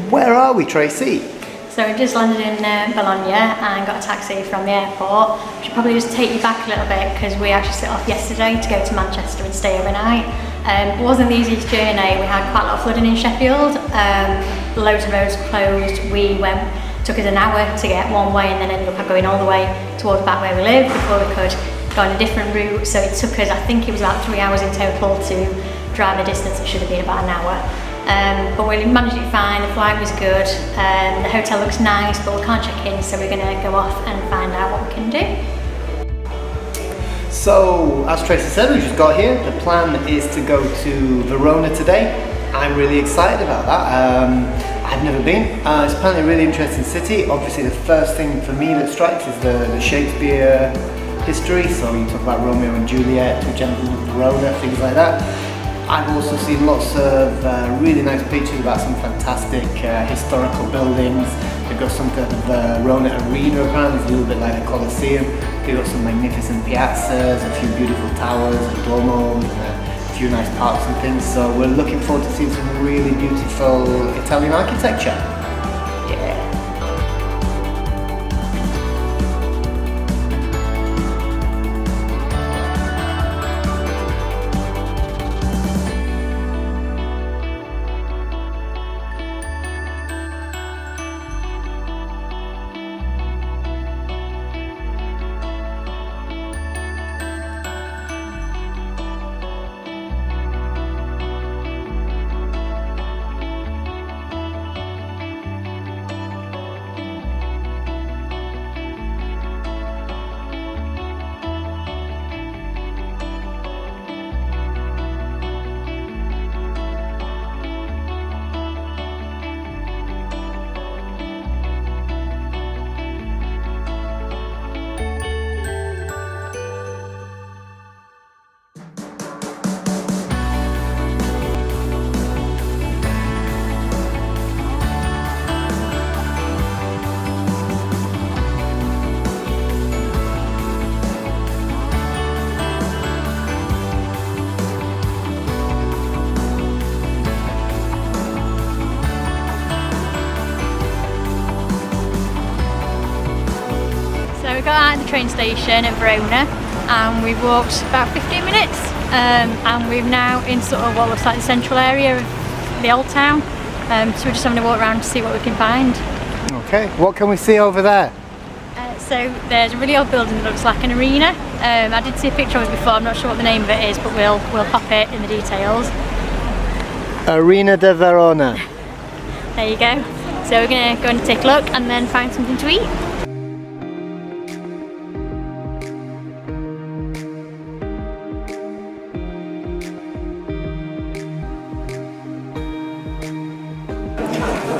Where are we, Tracy? So we just landed in Bologna and got a taxi from the airport. We should probably just take you back a little bit because we actually set off yesterday to go to Manchester and stay overnight. It wasn't the easiest journey. We had quite a lot of flooding in Sheffield. Loads of roads closed. Took us an hour to get one way and then ended up going all the way towards back where we live before we could go on a different route. So it took us, I think it was about 3 hours in total to drive a distance. It should have been about an hour. But we managed it fine, the flight was good, the hotel looks nice but we can't check in, so we're going to go off and find out what we can do. So, as Tracy said, we just got here. The plan is to go to Verona today. I'm really excited about that. I've never been. It's apparently a really interesting city. Obviously the first thing for me that strikes is the Shakespeare history. So you talk about Romeo and Juliet, Two Gentlemen of Verona, things like that. I've also seen lots of really nice pictures about some fantastic historical buildings. They've got some kind of Verona Arena apparently, it's a little bit like a Colosseum. They've got some magnificent piazzas, a few beautiful towers, a Duomo, and a few nice parks and things. So we're looking forward to seeing some really beautiful Italian architecture. We got out at the train station at Verona and we've walked about 15 minutes and we're now in sort of what looks like the central area of the old town, so we're just having a walk around to see what we can find. Okay, what can we see over there? So there's a really old building that looks like an arena. I did see a picture of it before, I'm not sure what the name of it is, but we'll pop it in the details. Arena de Verona. There you go. So we're going to go and take a look and then find something to eat.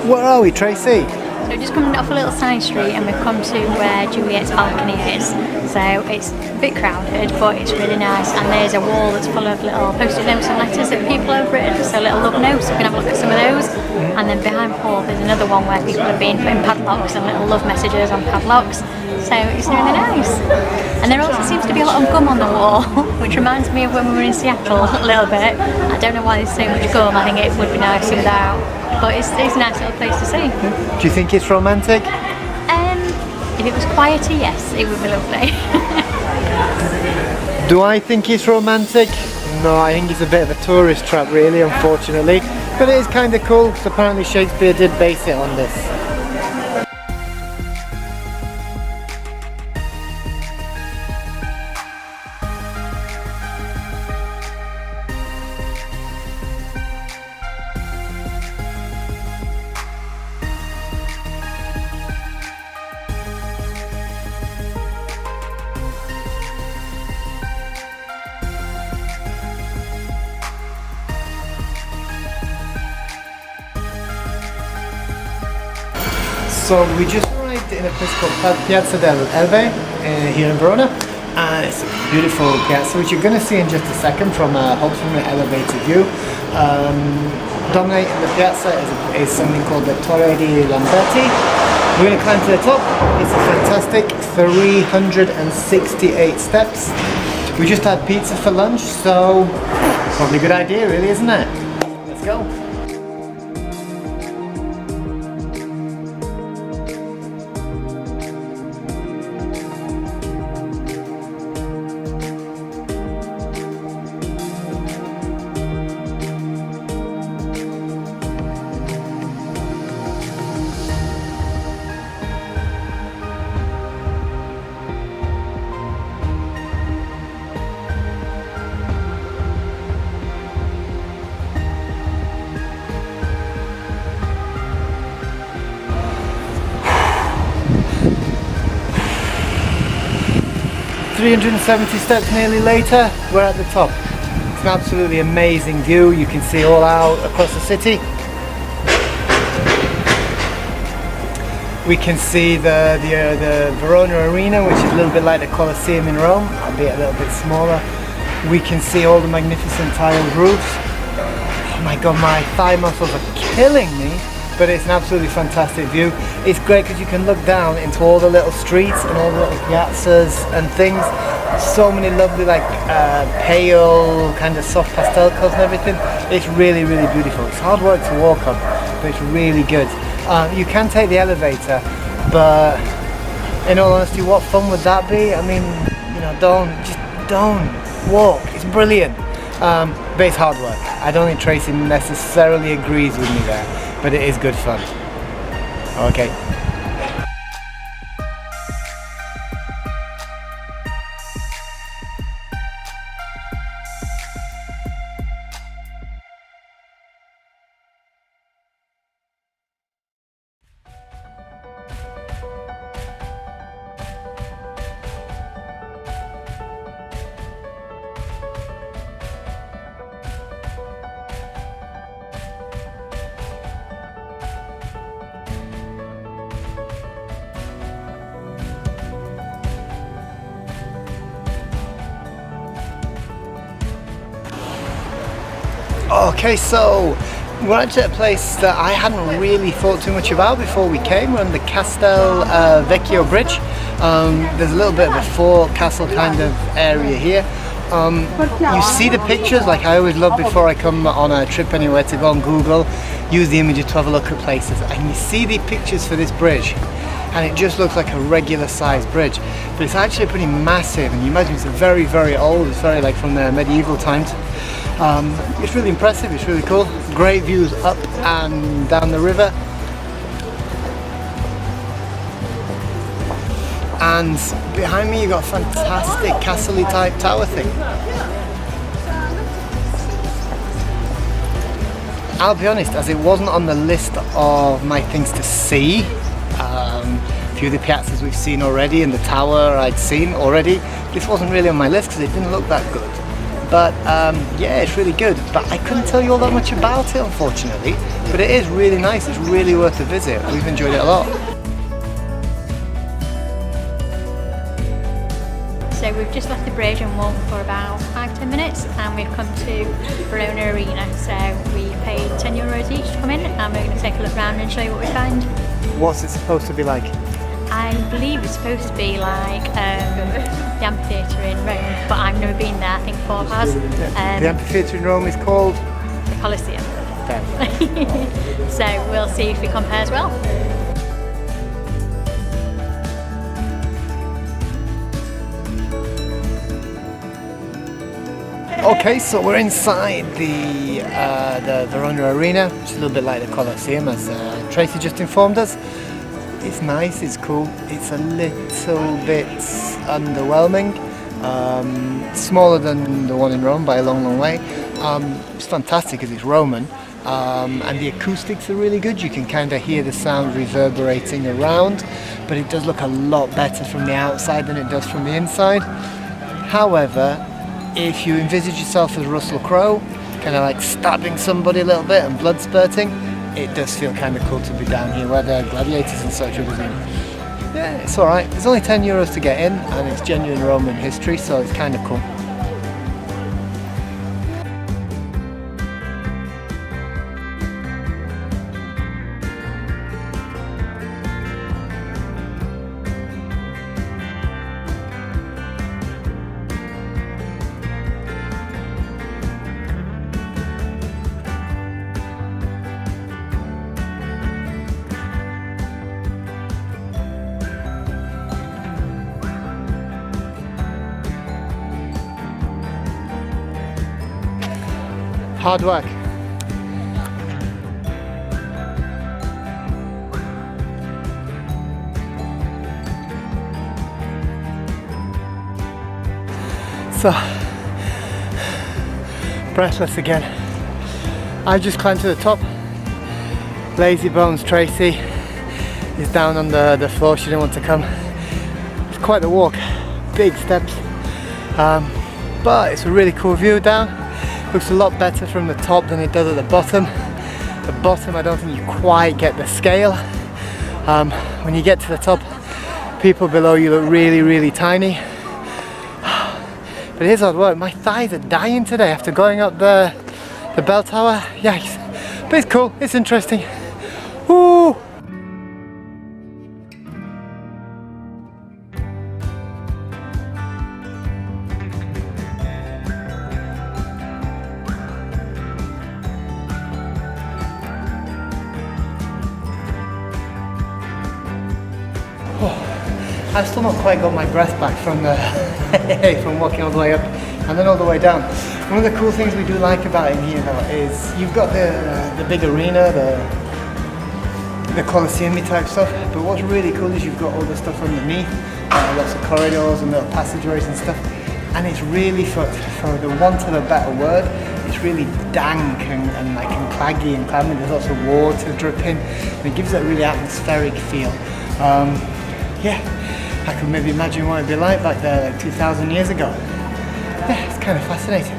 Where are we, Tracy? So we're just coming off a little side street and we've come to where Juliet's balcony is. So it's a bit crowded but it's really nice, and there's a wall that's full of little post-it notes and letters that people have written, so little love notes, so we can have a look at some of those. And then behind Paul there's another one where people have been putting padlocks and little love messages on padlocks, so it's really nice. And there also seems to be a lot of gum on the wall, which reminds me of when we were in Seattle a little bit. I don't know why there's so much gum, I think it would be nice without, but it's a nice little place to see. Do you think it's romantic? If it was quieter, yes, it would be lovely. Do I think it's romantic? No, I think it's a bit of a tourist trap really, unfortunately. But it is kind of cool because apparently Shakespeare did base it on this. So we just arrived in a place called Piazza delle here in Verona, and it's a beautiful piazza which you're going to see in just a second from hopefully an elevated view. Dominating the piazza is something called the Torre di Lamberti. We're going to climb to the top. It's a fantastic 368 steps. We just had pizza for lunch, so probably a good idea really, isn't it? Let's go. 370 steps nearly later, we're at the top. It's an absolutely amazing view. You can see all out across the city. We can see the Verona Arena, which is a little bit like the Colosseum in Rome, albeit a little bit smaller. We can see all the magnificent tiled roofs. Oh my god, my thigh muscles are killing me, but it's an absolutely fantastic view. It's great because you can look down into all the little streets and all the little piazzas and things. So many lovely pale kind of soft pastel colours and everything. It's really, really beautiful. It's hard work to walk on, but it's really good. You can take the elevator, but in all honesty, what fun would that be? I mean, you know, don't walk. It's brilliant, but it's hard work. I don't think Tracy necessarily agrees with me there, but it is good fun. Okay. Okay, so we're actually at a place that I hadn't really thought too much about before we came. We're on the Castel Vecchio Bridge. There's a little bit of a fort castle kind of area here. You see the pictures, like I always love before I come on a trip anywhere to go on Google, use the images to have a look at places. And you see the pictures for this bridge, and it just looks like a regular sized bridge. But it's actually pretty massive, and you imagine it's very, very old. It's very like from the medieval times. It's really impressive, it's really cool. Great views up and down the river. And behind me you've got a fantastic castle-y type tower thing. I'll be honest, as it wasn't on the list of my things to see, a few of the piazzas we've seen already and the tower I'd seen already, this wasn't really on my list because it didn't look that good. But yeah, it's really good. But I couldn't tell you all that much about it, unfortunately. But it is really nice. It's really worth a visit. We've enjoyed it a lot. So we've just left the bridge and walked for about 5-10 minutes, and we've come to Verona Arena. So we paid €10 each to come in, and we're going to take a look around and show you what we find. What's it supposed to be like? I believe it's supposed to be like the amphitheater in Rome, but I've never been there. I think Paul has. The amphitheater in Rome is called? The Colosseum. So we'll see if it compares well. Okay, so we're inside the Verona Arena, which is a little bit like the Colosseum, as Tracy just informed us. It's nice, it's cool, it's a little bit underwhelming, smaller than the one in Rome by a long, long way. It's fantastic because it's Roman, and the acoustics are really good. You can kind of hear the sound reverberating around, but it does look a lot better from the outside than it does from the inside. However, if you envisage yourself as Russell Crowe, kind of like stabbing somebody a little bit and blood spurting, it does feel kind of cool to be down here where the gladiators and such are visiting. Yeah, it's alright. It's only €10 to get in, and it's genuine Roman history, so it's kind of cool. Hard work. So, breathless again. I just climbed to the top. Lazy Bones Tracy is down on the floor. She didn't want to come. It's quite the walk. Big steps. But it's a really cool view down. Looks a lot better from the top than it does at the bottom. The bottom, I don't think you quite get the scale. When you get to the top, people below you look really, really tiny. But it is hard work. My thighs are dying today after going up the bell tower. Yikes. But it's cool, it's interesting. Woo! I've still not quite got my breath back from from walking all the way up and then all the way down. One of the cool things we do like about it here though is you've got the big arena, the Colosseum type stuff, but what's really cool is you've got all the stuff underneath, lots of corridors and little passageways and stuff, and it's really, for the want of a better word, it's really dank and like and claggy and clammy. There's lots of water dripping and it gives that really atmospheric feel. Yeah, I could maybe imagine what it'd be like back there like 2,000 years ago. Yeah, it's kind of fascinating.